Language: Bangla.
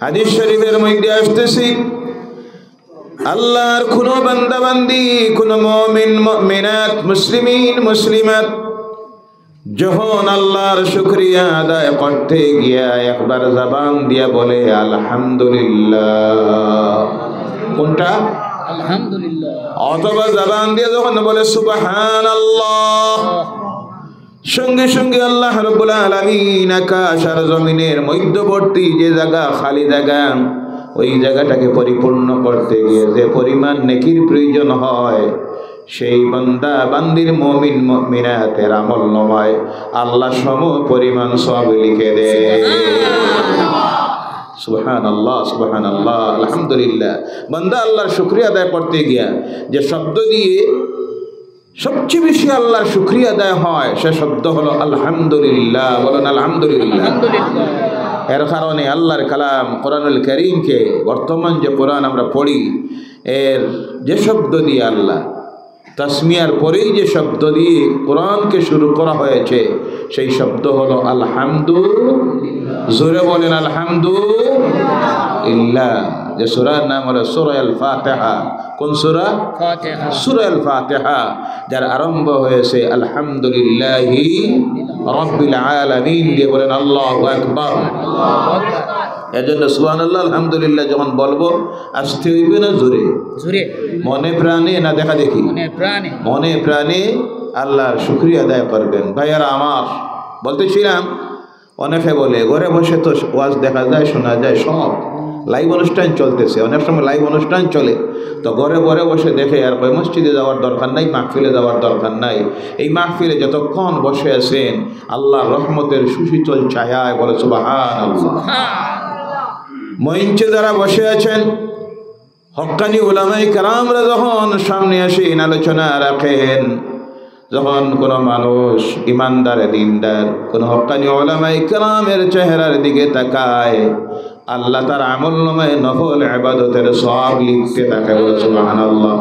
হাদিস শরীফের মধ্যে আসতেছি আল্লাহর কোন বান্দা বান্দি কোন মুমিন মুমিনাত মুসলিমিন মুসলিমাত যখন আল্লাহর শুকরিয়া আদায় করতে গিয়া একবার জবান দিয়া বলে আলহামদুলিল্লাহ, কোনটা আলহামদুলিল্লাহ, অথবা জবান দিয়ে যখন বলে সুবহানাল্লাহ, সঙ্গে সঙ্গে আল্লাহ রাব্বুল আলামিন আকাশ আর জমিনের মধ্যবর্তী যে জায়গা খালি জায়গা ওই জায়গাটাকে পরিপূর্ণ করতে গিয়ে যে পরিমাণ নেকির প্রয়োজন হয় সেই বান্দা বান্দির মুমিন মুমিনাতের আমল নামায় আল্লাহ সম পরিমাণ সওয়াব লিখে দেয়। সুবহানাল্লাহ সুবহানাল্লাহ আলহামদুলিল্লাহ। বান্দা আল্লাহর শুকরিয়া আদায় করতে গিয়া যে শব্দ দিয়ে সবচেয়ে বেশি আল্লাহর শুকরিয়া আদায় হয় সে শব্দ হলো আলহামদুলিল্লাহ। বলেন আলহামদুলিল্লাহ। এর কারণে আল্লাহর কালাম কোরআনুল কারীমকে বর্তমান যে কোরআন আমরা পড়ি এর যে শব্দ দিয়ে আল্লাহ তাসমিয়ার পরেই যে শব্দ দিয়ে কোরআনকে শুরু করা হয়েছে সেই শব্দ হলো আলহামদুলিল্লাহ। জোরে বলেন আলহামদুলিল্লাহ। যে সূরার নাম হলো সূরা আল ফাতিহা। কোন সূরা? ফাতিহা। সূরা আল ফাতিহা যার আরম্ভ হয়েছে আলহামদুলিল্লাহি রাব্বিল আলামিন দিয়ে বলেন আল্লাহু আকবার। এজন্য সুবহানাল্লাহ আলহামদুলিল্লাহ যখন বলবো আসতে হইবে না জোরে? জোরে। মনে প্রাণে না দেখা দেখি? মনে প্রাণে। মনে প্রাণে আল্লাহর শুকরিয়া আদায় করবেন। ভাইয়ারা আমার, বলতেছিলাম অনেকে বলে ঘরে বসে তো ওয়াজ দেখা যায় শোনা যায়, সব লাইভ অনুষ্ঠান চলতেছে, অনেক সময় লাইভ অনুষ্ঠান চলে তো ঘরে ঘরে বসে দেখে আর কই মসজিদে যাওয়ার দরকার নাই, মাহফিলে যাওয়ার দরকার নাই। এই মাহফিলে যতক্ষণ বসে আছেন আল্লাহর রহমতের সুশীতল ছায়ায় বলে সুবহানাল্লাহ। মঞ্চে যারা বসে আছেন হক্কানি উলামায়ে কেরামরা যখন সামনে আসেন আলোচনা রাখেন, যখন কোনো মানুষ ইমানদার দিনদার কোনো হক্কানি উলামায়ে কেরামের চেহারার দিকে তাকায় আল্লাহ তার আমলনামায় নফল ইবাদতের সওয়াব লিখতে থাকে। বলে সুবহানাল্লাহ।